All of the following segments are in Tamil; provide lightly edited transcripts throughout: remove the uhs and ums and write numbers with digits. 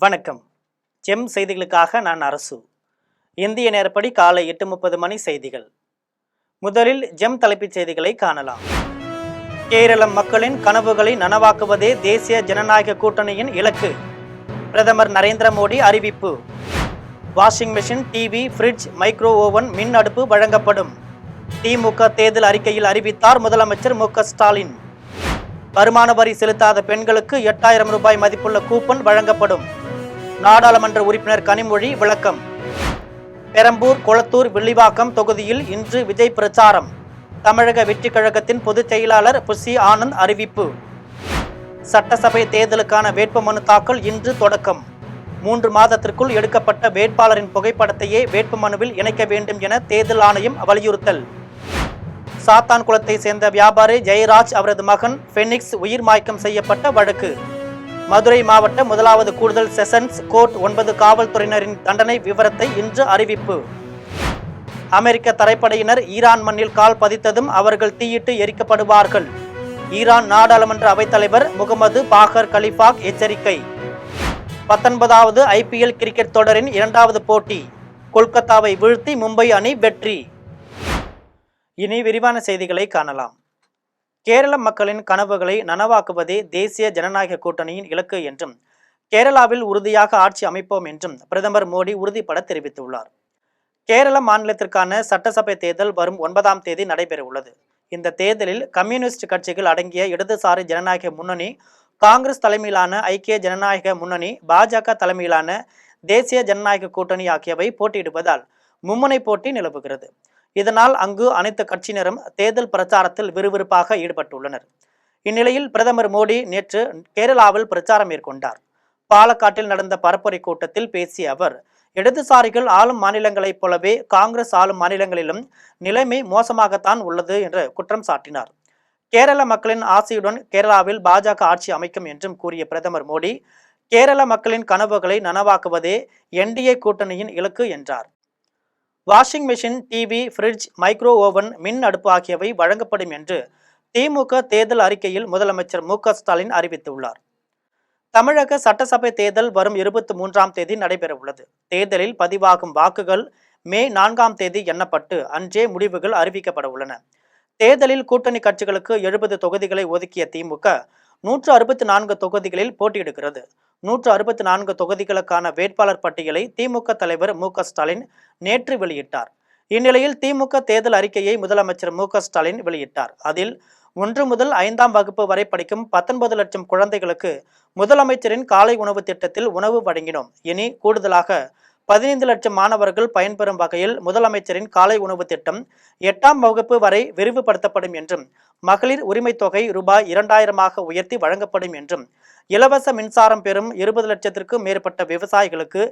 வணக்கம். ஜெம் செய்திகளுக்காக நான் அரசு. இந்திய நேரப்படி காலை 8:30 மணி செய்திகள். முதலில் ஜெம் தலைப்புச் செய்திகளை காணலாம். கேரள மக்களின் கனவுகளை நனவாக்குவதே தேசிய ஜனநாயக கூட்டணியின் இலக்கு. பிரதமர் நரேந்திர மோடி அறிவிப்பு. Washing machine, TV, fridge, micro oven, மின் அடுப்பு வழங்கப்படும். திமுக தேர்தல் அறிக்கையில் அறிவித்தார் முதலமைச்சர் மு.க. ஸ்டாலின். வருமான வரி செலுத்தாத பெண்களுக்கு 8000 ரூபாய் மதிப்புள்ள கூப்பன் வழங்கப்படும். நாடாளுமன்ற உறுப்பினர் கனிமொழி விளக்கம். பெரம்பூர், கொளத்தூர், வில்லிவாக்கம் தொகுதியில் இன்று விஜய் பிரச்சாரம். தமிழக வெற்றி கழகத்தின் பொதுச் செயலாளர் புசி ஆனந்த் அறிவிப்பு. சட்டசபை தேர்தலுக்கான வேட்புமனு தாக்கல் இன்று தொடக்கம். 3 மாதத்திற்குள் எடுக்கப்பட்ட வேட்பாளரின் புகைப்படத்தையே வேட்புமனுவில் இணைக்க வேண்டும் என தேர்தல் ஆணையம் வலியுறுத்தல். சாத்தான்குளத்தை சேர்ந்த வியாபாரி ஜெயராஜ் அவரது மகன் பெனிக்ஸ் உயிர் மாய்க்கம் செய்யப்பட்ட வழக்கு. மதுரை மாவட்ட 1வது கூடுதல் செஷன்ஸ் கோர்ட் 9 காவல்துறையினரின் தண்டனை விவரத்தை இன்று அறிவிப்பு. அமெரிக்க தரைப்படையினர் ஈரான் மண்ணில் கால் பதித்ததும் அவர்கள் தீயிட்டு எரிக்கப்படுவார்கள். ஈரான் நாடாளுமன்ற அவைத்தலைவர் முகமது பாகர் கலிஃபாக் எச்சரிக்கை. 19வது IPL கிரிக்கெட் தொடரின் 2வது போட்டி. கொல்கத்தாவை வீழ்த்தி மும்பை அணி வெற்றி. இனி விரிவான செய்திகளை காணலாம். கேரள மக்களின் கனவுகளை நனவாக்குவதே தேசிய ஜனநாயக கூட்டணியின் இலக்கு என்றும் கேரளாவில் உறுதியாக ஆட்சி அமைப்போம் என்றும் பிரதமர் மோடி உறுதிபட தெரிவித்துள்ளார். கேரள மாநிலத்திற்கான சட்டசபை தேர்தல் வரும் 9ஆம் தேதி நடைபெறவுள்ளது. இந்த தேர்தலில் கம்யூனிஸ்ட் கட்சிகள் அடங்கிய இடதுசாரி ஜனநாயக முன்னணி, காங்கிரஸ் தலைமையிலான ஐக்கிய ஜனநாயக முன்னணி, பாஜக தலைமையிலான தேசிய ஜனநாயக கூட்டணி ஆகியவை போட்டியிடுவதால் மும்முனை போட்டி நிலவுகிறது. இதனால் அங்கு அனைத்து கட்சியினரும் தேர்தல் பிரச்சாரத்தில் விறுவிறுப்பாக ஈடுபட்டுள்ளனர். இந்நிலையில் பிரதமர் மோடி நேற்று கேரளாவில் பிரச்சாரம் மேற்கொண்டார். பாலக்காட்டில் நடந்த பரப்புரை கூட்டத்தில் பேசிய அவர், இடதுசாரிகள் ஆளும் மாநிலங்களைப் போலவே காங்கிரஸ் ஆளும் மாநிலங்களிலும் நிலைமை மோசமாகத்தான் உள்ளது என்று குற்றம் சாட்டினார். கேரள மக்களின் ஆசையுடன் கேரளாவில் பாஜக ஆட்சி அமைக்கும் என்றும் கூறிய பிரதமர் மோடி, கேரள மக்களின் கனவுகளை நனவாக்குவதே NDA கூட்டணியின் இலக்கு என்றார். Washing machine, TV, fridge, micro oven, மின் அடுப்பு ஆகியவை வழங்கப்படும் என்று திமுக தேர்தல் அறிக்கையில் முதலமைச்சர் மு.க. ஸ்டாலின் அறிவித்துள்ளார். தமிழக சட்டசபை தேர்தல் வரும் 23ஆம் தேதி நடைபெறவுள்ளது. தேர்தலில் பதிவாகும் வாக்குகள் மே 4ஆம் தேதி எண்ணப்பட்டு அன்றே முடிவுகள் அறிவிக்கப்பட உள்ளன. தேர்தலில் கூட்டணி கட்சிகளுக்கு 70 தொகுதிகளை ஒதுக்கிய திமுக 164 தொகுதிகளில் போட்டியிடுகிறது. 164 தொகுதிகளுக்கான வேட்பாளர் பட்டியலை திமுக தலைவர் மு.க. ஸ்டாலின் நேற்று வெளியிட்டார். இந்நிலையில் திமுக தேர்தல் அறிக்கையை முதலமைச்சர் மு.க. ஸ்டாலின் வெளியிட்டார். அதில் 1 முதல் 5ஆம் வகுப்பு வரை படிக்கும் 19 லட்சம் குழந்தைகளுக்கு முதலமைச்சரின் காலை உணவு திட்டத்தில் உணவு வழங்கினோம். இனி கூடுதலாக 15 லட்சம் மாணவர்கள் பயன்பெறும் வகையில் முதலமைச்சரின் காலை உணவு திட்டம் 8ஆம் வகுப்பு வரை விரிவுபடுத்தப்படும் என்றும், மகளிர் உரிமை தொகை ரூபாய் 2000 உயர்த்தி வழங்கப்படும் என்றும், இலவச மின்சாரம் பெறும் 20 லட்சத்திற்கும் மேற்பட்ட விவசாயிகளுக்கு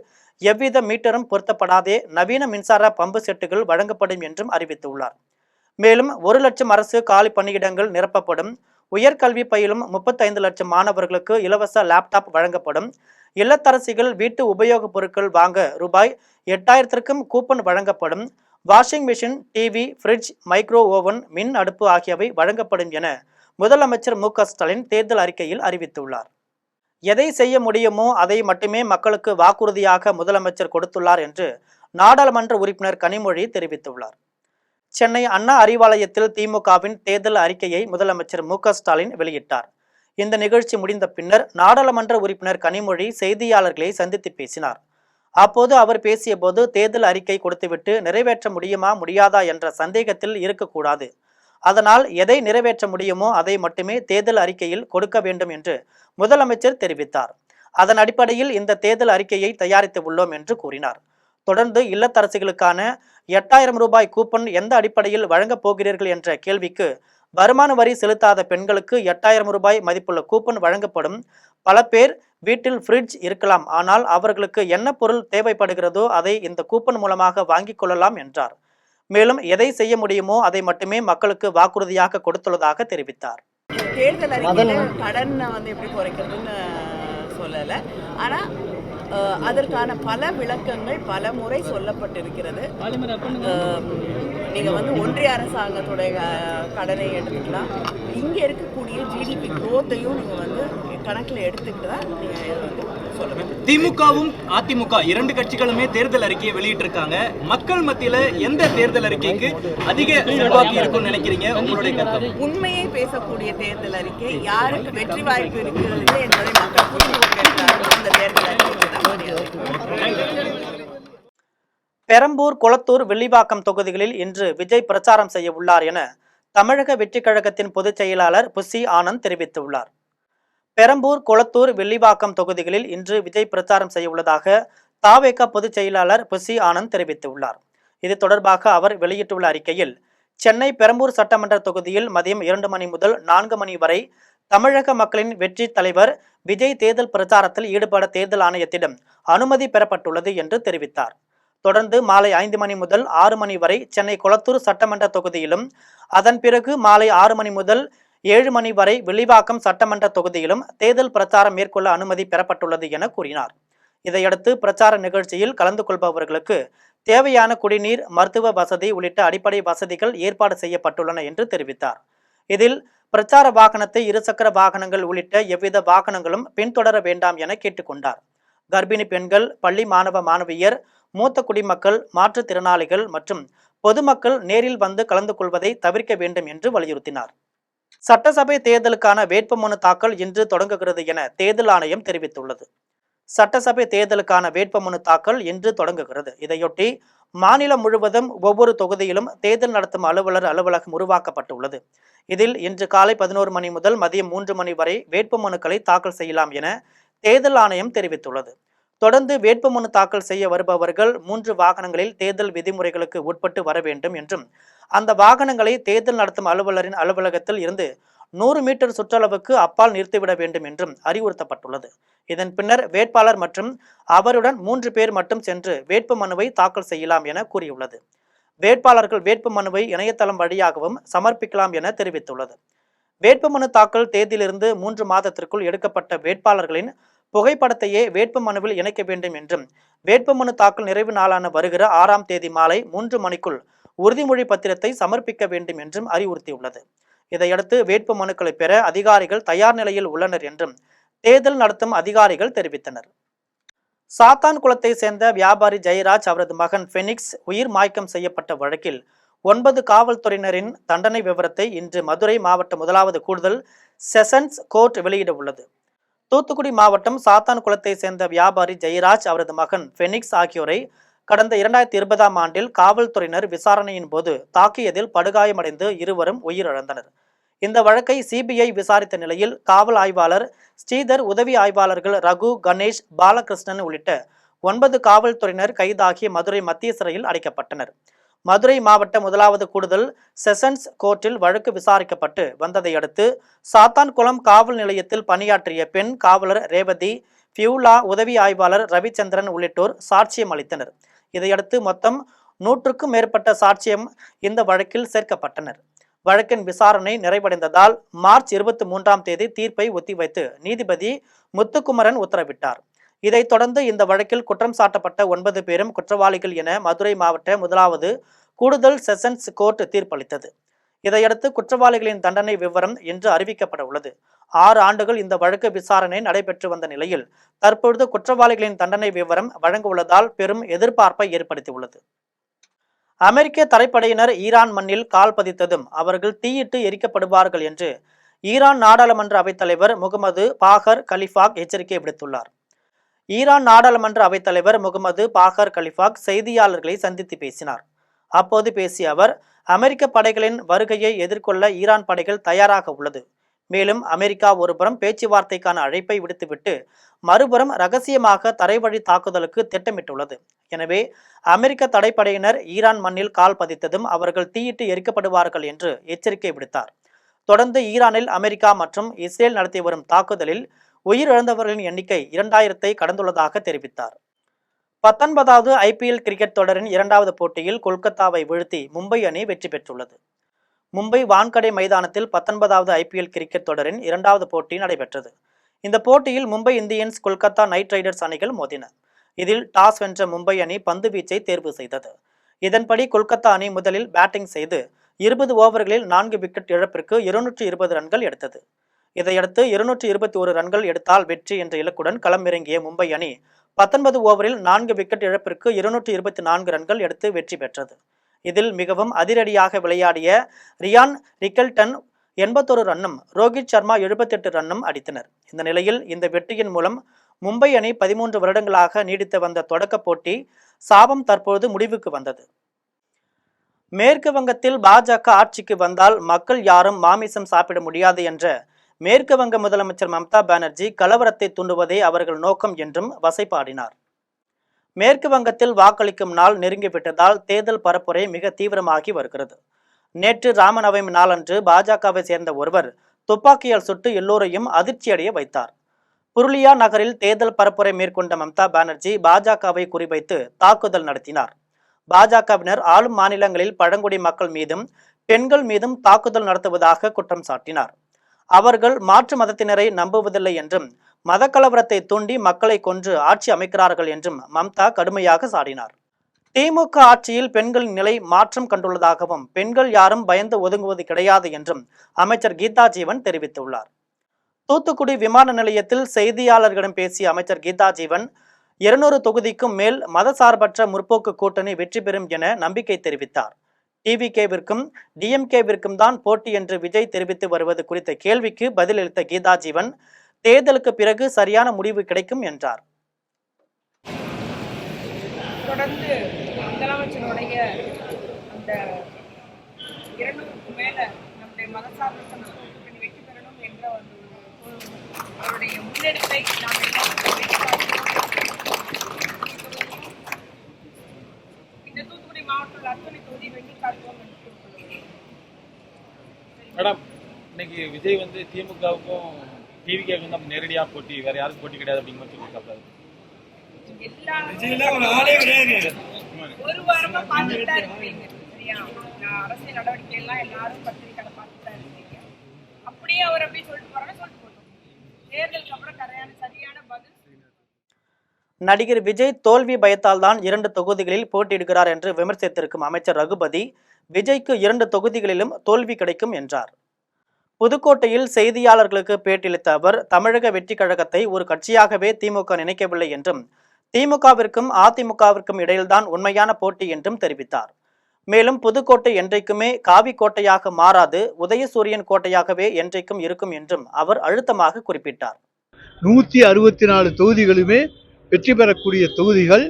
எவ்வித மீட்டரும் பொருத்தப்படாதே நவீன மின்சார பம்பு செட்டுகள் வழங்கப்படும் என்றும் அறிவித்துள்ளார். மேலும் 1 லட்சம் அரசு காலி பணியிடங்கள் நிரப்பப்படும். உயர்கல்வி பயிலும் 35 லட்சம் மாணவர்களுக்கு இலவச லேப்டாப் வழங்கப்படும். இல்லத்தரசிகள் வீட்டு உபயோகப் பொருட்கள் வாங்க ரூபாய் 8000க்கும் கூப்பன் வழங்கப்படும். Washing machine, TV, fridge, micro oven, மின் அடுப்பு ஆகியவை வழங்கப்படும் என முதலமைச்சர் மு.க. ஸ்டாலின் தேர்தல் அறிக்கையில் அறிவித்துள்ளார். எதை செய்ய முடியுமோ அதை மட்டுமே மக்களுக்கு வாக்குறுதியாக முதலமைச்சர் கொடுத்துள்ளார் என்று நாடாளுமன்ற உறுப்பினர் கனிமொழி தெரிவித்துள்ளார். சென்னை அண்ணா அறிவாலயத்தில் திமுகவின் தேர்தல் அறிக்கையை முதலமைச்சர் மு.க. ஸ்டாலின் வெளியிட்டார். இந்த நிகழ்ச்சி முடிந்த பின்னர் நாடாளுமன்ற உறுப்பினர் கனிமொழி செய்தியாளர்களை சந்தித்து பேசினார். அப்போது அவர் பேசிய போது, தேர்தல் அறிக்கை கொடுத்துவிட்டு நிறைவேற்ற முடியுமா முடியாதா என்ற சந்தேகத்தில் இருக்கக்கூடாது. அதனால் எதை நிறைவேற்ற முடியுமோ அதை மட்டுமே தேர்தல் அறிக்கையில் கொடுக்க வேண்டும் என்று முதலமைச்சர் தெரிவித்தார். அதன் அடிப்படையில் இந்த தேர்தல் அறிக்கையை தயாரித்து உள்ளோம் என்று கூறினார். தொடர்ந்து இல்லத்தரசிகளுக்கான 8000 ரூபாய் கூப்பன் எந்த அடிப்படையில் வழங்கப் போகிறீர்கள் என்ற கேள்விக்கு, வருமான வரி செலுத்தாத பெண்களுக்கு 8000 ரூபாய் மதிப்புள்ள கூப்பன் வழங்கப்படும். பல பேர் வீட்டில் ஃப்ரிட்ஜ் இருக்கலாம், ஆனால் அவர்களுக்கு என்ன பொருள் தேவைப்படுகிறதோ அதை இந்த கூப்பன் மூலமாக வாங்கிக் கொள்ளலாம் என்றார். மேலும் எதை செய்ய முடியுமோ அதை மட்டுமே மக்களுக்கு வாக்குறுதியாக கொடுத்துள்ளதாக தெரிவித்தார். தேர்தல் அறிக்கையில் கடன் எப்படி குறைக்கிறதுன்னு சொல்லலை, ஆனால் அதற்கான பல விளக்கங்கள் பல முறை சொல்லப்பட்டிருக்கிறது. நீங்கள் ஒன்றிய அரசாங்கத்துடைய கடனை எடுத்துக்கலாம், இங்கே இருக்கக்கூடிய GDP growth-ஐயும் நீங்கள் கணக்கில் எடுத்துக்கிட்டு தான் நீங்கள் சொல்லணும். திமுகவும் அதிமுக இரண்டு கட்சிகளுமே தேர்தல் அறிக்கையை வெளியிட்டிருக்காங்க. மக்கள் மத்தியில எந்த தேர்தல் அறிக்கைக்கு அதிக செல்வாக்கு இருக்கும்னு நினைக்கிறீங்க? உங்களுடைய கருத்து. உண்மையை பேசக்கூடிய தேர்தல் அறிக்கை யாருக்கு வெற்றி வாய்ப்பு இருக்கிறது என்பதை மக்கள் புரிந்து கொண்டிருக்கிறார்கள். அந்த தேர்தல் அறிக்கை தான் மரியாதை. பெரம்பூர், கொளத்தூர், வில்லிவாக்கம் தொகுதிகளில் இன்று விஜய் பிரச்சாரம் செய்ய உள்ளார் என தமிழக வெற்றிக் கழகத்தின் பொதுச் செயலாளர் புசி ஆனந்த் தெரிவித்துள்ளார். பெரம்பூர், கொளத்தூர், வில்லிவாக்கம் தொகுதிகளில் இன்று விஜய் பிரச்சாரம் செய்ய உள்ளதாக தாவேகா பொதுச் செயலாளர் புசி ஆனந்த் தெரிவித்துள்ளார். இது தொடர்பாக அவர் வெளியிட்டுள்ள அறிக்கையில், சென்னை பெரம்பூர் சட்டமன்ற தொகுதியில் மதியம் 2 மணி முதல் 4 மணி வரை தமிழக மக்களின் வெற்றி தலைவர் விஜய் தேர்தல் பிரச்சாரத்தில் ஈடுபட தேர்தல் ஆணையத்திடம் அனுமதி பெறப்பட்டுள்ளது என்று தெரிவித்தார். தொடர்ந்து மாலை 5 மணி முதல் 6 மணி வரை சென்னை கொளத்தூர் சட்டமன்ற தொகுதியிலும், அதன் பிறகு மாலை 6 மணி முதல் 7 மணி வரை வில்லிவாக்கம் சட்டமன்ற தொகுதியிலும் தேர்தல் பிரச்சாரம் மேற்கொள்ள அனுமதி பெறப்பட்டுள்ளது என கூறினார். இதையடுத்து பிரச்சார நிகழ்ச்சியில் கலந்து கொள்பவர்களுக்கு தேவையான குடிநீர், மருத்துவ வசதி உள்ளிட்ட அடிப்படை வசதிகள் ஏற்பாடு செய்யப்பட்டுள்ளன என்று தெரிவித்தார். இதில் பிரச்சார வாகனத்தை இருசக்கர வாகனங்கள் உள்ளிட்ட எவ்வித வாகனங்களும் பின்தொடர வேண்டாம் என கேட்டுக்கொண்டார். கர்ப்பிணி பெண்கள், பள்ளி மாணவ மாணவியர், மூத்த குடிமக்கள், மாற்றுத்திறனாளிகள் மற்றும் பொதுமக்கள் நேரில் வந்து கலந்து கொள்வதை தவிர்க்க வேண்டும் என்று வலியுறுத்தினார். சட்டசபை தேர்தலுக்கான வேட்புமனு தாக்கல் இன்று தொடங்குகிறது என தேர்தல் ஆணையம் தெரிவித்துள்ளது. சட்டசபை தேர்தலுக்கான வேட்புமனு தாக்கல் இன்று தொடங்குகிறது. இதையொட்டி மாநிலம் முழுவதும் ஒவ்வொரு தொகுதியிலும் தேர்தல் நடத்தும் அலுவலர் அலுவலகம் உருவாக்கப்பட்டுள்ளது. இதில் இன்று காலை 11 மணி முதல் மதியம் 3 மணி வரை வேட்புமனுக்களை தாக்கல் செய்யலாம் என தேர்தல் ஆணையம் தெரிவித்துள்ளது. தொடர்ந்து வேட்புமனு தாக்கல் செய்ய வருபவர்கள் 3 வாகனங்களில் தேர்தல் விதிமுறைகளுக்கு உட்பட்டு வர வேண்டும் என்றும், அந்த வாகனங்களை தேர்தல் நடத்தும் அலுவலரின் அலுவலகத்தில் இருந்து 100 மீட்டர் சுற்றளவுக்கு அப்பால் நிறுத்திவிட வேண்டும் என்றும் அறிவுறுத்தப்பட்டுள்ளது. இதன் பின்னர் வேட்பாளர் மற்றும் அவருடன் 3 பேர் மட்டும் சென்று வேட்புமனுவை தாக்கல் செய்யலாம் என கூறியுள்ளது. வேட்பாளர்கள் வேட்புமனுவை இணையதளம் வழியாகவும் சமர்ப்பிக்கலாம் என தெரிவித்துள்ளது. வேட்புமனு தாக்கல் தேதியிலிருந்து 3 மாதத்திற்குள் எடுக்கப்பட்ட வேட்பாளர்களின் புகைப்படத்தையே வேட்புமனுவில் இணைக்க வேண்டும் என்றும், வேட்புமனு தாக்கல் நிறைவு நாளான வருகிற 6ஆம் தேதி மாலை 3 மணிக்குள் உறுதிமொழி பத்திரத்தை சமர்ப்பிக்க வேண்டும் என்றும் அறிவுறுத்தியுள்ளது. இதையடுத்து வேட்புமனுக்களை பெற அதிகாரிகள் தயார் நிலையில் உள்ளனர் என்றும் தேர்தல் நடத்தும் அதிகாரிகள் தெரிவித்தனர். சாத்தான்குளத்தை சேர்ந்த வியாபாரி ஜெயராஜ், அவரது மகன் பெனிக்ஸ் உயிர் மாய்க்கம் செய்யப்பட்ட வழக்கில் 9 காவல்துறையினரின் தண்டனை விவரத்தை இன்று மதுரை மாவட்ட 1வது கூடுதல் செஷன்ஸ் கோர்ட் வெளியிட உள்ளது. தூத்துக்குடி மாவட்டம் சாத்தான்குளத்தை சேர்ந்த வியாபாரி ஜெயராஜ், அவரது மகன் பெனிக்ஸ் ஆகியோரை கடந்த 2020ஆம் ஆண்டில் காவல்துறையினர் விசாரணையின் போது தாக்கியதில் படுகாயமடைந்து இருவரும் உயிரிழந்தனர். இந்த வழக்கை சிபிஐ விசாரித்த நிலையில் காவல் ஆய்வாளர் ஸ்ரீதர், உதவி ஆய்வாளர்கள் ரகு, கணேஷ், பாலகிருஷ்ணன் உள்ளிட்ட 9 காவல்துறையினர் கைதாகி மதுரை மத்திய சிறையில் அடைக்கப்பட்டனர். மதுரை மாவட்ட 1வது கூடுதல் செஷன்ஸ் கோர்ட்டில் வழக்கு விசாரிக்கப்பட்டு வந்ததை அடுத்து சாத்தான்குளம் காவல் நிலையத்தில் பணியாற்றிய பெண் காவலர் ரேவதி, பியூலா, உதவி ஆய்வாளர் ரவிச்சந்திரன் உள்ளிட்டோர் சாட்சியம் அளித்தனர். இதையடுத்து மொத்தம் 100க்கும் மேற்பட்ட சாட்சியம் இந்த வழக்கில் சேர்க்கப்பட்டனர். வழக்கின் விசாரணை நிறைவடைந்ததால் மார்ச் 23ஆம் தேதி தீர்ப்பை ஒத்திவைத்து நீதிபதி முத்துக்குமரன் உத்தரவிட்டார். இதைத் தொடர்ந்து இந்த வழக்கில் குற்றம் சாட்டப்பட்ட 9 பேரும் குற்றவாளிகள் என மதுரை மாவட்ட 1வது கூடுதல் செஷன்ஸ் கோர்ட் தீர்ப்பளித்தது. இதையடுத்து குற்றவாளிகளின் தண்டனை விவரம் இன்று அறிவிக்கப்பட உள்ளது. 6 ஆண்டுகள் இந்த வழக்கு விசாரணை நடைபெற்று வந்த நிலையில் தற்பொழுது குற்றவாளிகளின் தண்டனை விவரம் வழங்க உள்ளதால் பெரும் எதிர்பார்ப்பை ஏற்படுத்தியுள்ளது. அமெரிக்க தரைப்படையினர் ஈரான் மண்ணில் கால் பதித்ததும் அவர்கள் தீயிட்டு எரிக்கப்படுவார்கள் என்று ஈரான் நாடாளுமன்ற அவைத்தலைவர் முகமது பாகர் கலிஃபாக் எச்சரிக்கை விடுத்துள்ளார். ஈரான் நாடாளுமன்ற அவைத்தலைவர் முகமது பாகர் கலிஃபாக் செய்தியாளர்களை சந்தித்து பேசினார். அப்போது பேசிய அவர், அமெரிக்க படைகளின் வருகையை எதிர்கொள்ள ஈரான் படைகள் தயாராக உள்ளது. மேலும் அமெரிக்கா ஒருபுறம் பேச்சுவார்த்தைக்கான அழைப்பை விடுத்துவிட்டு மறுபுறம் ரகசியமாக தரைவழி தாக்குதலுக்கு திட்டமிட்டுள்ளது. எனவே அமெரிக்க தடைப்படையினர் ஈரான் மண்ணில் கால் பதித்ததும் அவர்கள் தீயிட்டு எரிக்கப்படுவார்கள் என்று எச்சரிக்கை விடுத்தார். தொடர்ந்து ஈரானில் அமெரிக்கா மற்றும் இஸ்ரேல் நடத்தி வரும் தாக்குதலில் உயிரிழந்தவர்களின் எண்ணிக்கை 2000-ஐ கடந்துள்ளதாக தெரிவித்தார். 19வது IPL கிரிக்கெட் தொடரின் 2வது போட்டியில் கொல்கத்தாவை வீழ்த்தி மும்பை அணி வெற்றி பெற்றுள்ளது. மும்பை வான்கடை மைதானத்தில் 19வது IPL கிரிக்கெட் தொடரின் 2வது போட்டி நடைபெற்றது. இந்த போட்டியில் Mumbai Indians, Kolkata night Riders அணிகள் மோதின. இதில் டாஸ் வென்ற மும்பை அணி பந்து வீச்சை தேர்வு செய்தது. இதன்படி கொல்கத்தா அணி முதலில் பேட்டிங் செய்து 20 ஓவர்களில் 4 விக்கெட் இழப்பிற்கு 220 ரன்கள் எடுத்தது. இதையடுத்து 221 ரன்கள் எடுத்தால் வெற்றி என்ற இலக்குடன் களமிறங்கிய மும்பை அணி 19 ஓவரில் 4 விக்கெட் இழப்பிற்கு 224 ரன்கள் எடுத்து வெற்றி பெற்றது. இதில் மிகவும் அதிரடியாக விளையாடிய ரியான் ரிக்கல்டன் 81 ரன்னும் ரோஹித் சர்மா 78 ரன்னும் அடித்தனர். இந்த நிலையில் இந்த வெற்றியின் மூலம் மும்பை அணி 13 வருடங்களாக நீடித்து வந்த தொடக்க போட்டி சாபம் தற்போது முடிவுக்கு வந்தது. மேற்கு வங்கத்தில் பாஜக ஆட்சிக்கு வந்தால் மக்கள் யாரும் மாமிசம் சாப்பிட முடியாது என்ற மேற்கு வங்க முதலமைச்சர் மம்தா பானர்ஜி கலவரத்தை தூண்டுவதே அவர்கள் நோக்கம் என்றும் வசைபாடினார். மேற்கு வங்கத்தில் வாக்களிக்கும் நாள் நெருங்கிவிட்டதால் தேர்தல் பரப்புரை மிக தீவிரமாகி வருகிறது. நேற்று ராமநவமி நாளன்று பாஜகவை சேர்ந்த ஒருவர் துப்பாக்கியால் சுட்டு எல்லோரையும் அதிர்ச்சியடைய வைத்தார். புருலியா நகரில் தேர்தல் பரப்புரை மேற்கொண்ட மம்தா பானர்ஜி பாஜகவை குறிவைத்து தாக்குதல் நடத்தினார். பாஜகவினர் ஆளும் மாநிலங்களில் பழங்குடி மக்கள் மீதும் பெண்கள் மீதும் தாக்குதல் நடத்துவதாக குற்றம் சாட்டினார். அவர்கள் மாற்று மதத்தினரை நம்புவதில்லை என்றும் மதக்கலவரத்தை தூண்டி மக்களை கொன்று ஆட்சி அமைக்கிறார்கள் என்றும் மம்தா கடுமையாக சாடினார். திமுக ஆட்சியில் பெண்களின் நிலை மாற்றம் கண்டுள்ளதாகவும் பெண்கள் யாரும் பயந்து ஒதுங்குவது கிடையாது என்றும் அமைச்சர் கீதா ஜீவன் தெரிவித்துள்ளார். தூத்துக்குடி விமான நிலையத்தில் செய்தியாளர்களிடம் பேசிய அமைச்சர் கீதா ஜீவன் 200 தொகுதிக்கும் மேல் மதசார்பற்ற முற்போக்கு கூட்டணி வெற்றி பெறும் என நம்பிக்கை தெரிவித்தார். டிவிகேவிற்கும் டிஎம்கேவிற்கும் தான் போட்டி என்று விஜய் தெரிவித்து வருவது குறித்த கேள்விக்கு பதிலளித்த கீதா ஜீவன் தேர்தலுக்கு பிறகு சரியான முடிவு கிடைக்கும் என்றார். தொடர்ந்து முதலமைச்சருடைய அந்த 200க்கு மேல நம்முடைய மதசார்பற்ற கூட்டணி வெற்றி பெறணும் என்ற அவருடைய முன்னெடுப்பை நாம் இந்த தூத்துக்குடி மாவட்டத்தில் அத்தனை தொகுதி வெற்றி காட்டுவோம் என்று மேடம், இன்னைக்கு விஜய் வந்து திமுகவுக்கும் டிவிகேவுக்கும் தான் நேரடியாக போட்டி, வேற யாருக்கும் போட்டி கிடையாது அப்படிங்கிற சொல்லி சாப்பிடாது. ஒரு வாரமா பார்த்துட்டு தான் இருப்பீங்க, சரியா? அரசியல் நடவடிக்கை எல்லாம் எல்லாரும் பத்திரிக்கையில பார்த்துட்டு தான் இருக்கீங்க. அப்படியே அவர் அப்படியே சொல்லிட்டு போறோம்னா சொல்லிட்டு போட்டோம். தேர்தலுக்கு அப்புறம் சரியான பதில். நடிகர் விஜய் தோல்வி பயத்தால் தான் 2 தொகுதிகளில் போட்டியிடுகிறார் என்று விமர்சித்திருக்கும் அமைச்சர் ரகுபதி விஜய்க்கு 2 தொகுதிகளிலும் தோல்வி கிடைக்கும் என்றார். புதுக்கோட்டையில் செய்தியாளர்களுக்கு பேட்டியளித்த அவர் தமிழக வெற்றி கழகத்தை ஒரு கட்சியாகவே திமுக நினைக்கவில்லை என்றும் திமுகவிற்கும் அதிமுகவிற்கும் இடையில்தான் உண்மையான போட்டி என்றும் தெரிவித்தார். மேலும் புதுக்கோட்டை என்றைக்குமே காவி கோட்டையாக மாறாது, உதயசூரியன் கோட்டையாகவே என்றைக்கும் இருக்கும் என்றும் அவர் அழுத்தமாக குறிப்பிட்டார். 164 தொகுதிகளுமே வெற்றி பெறக்கூடிய தொகுதிகள்.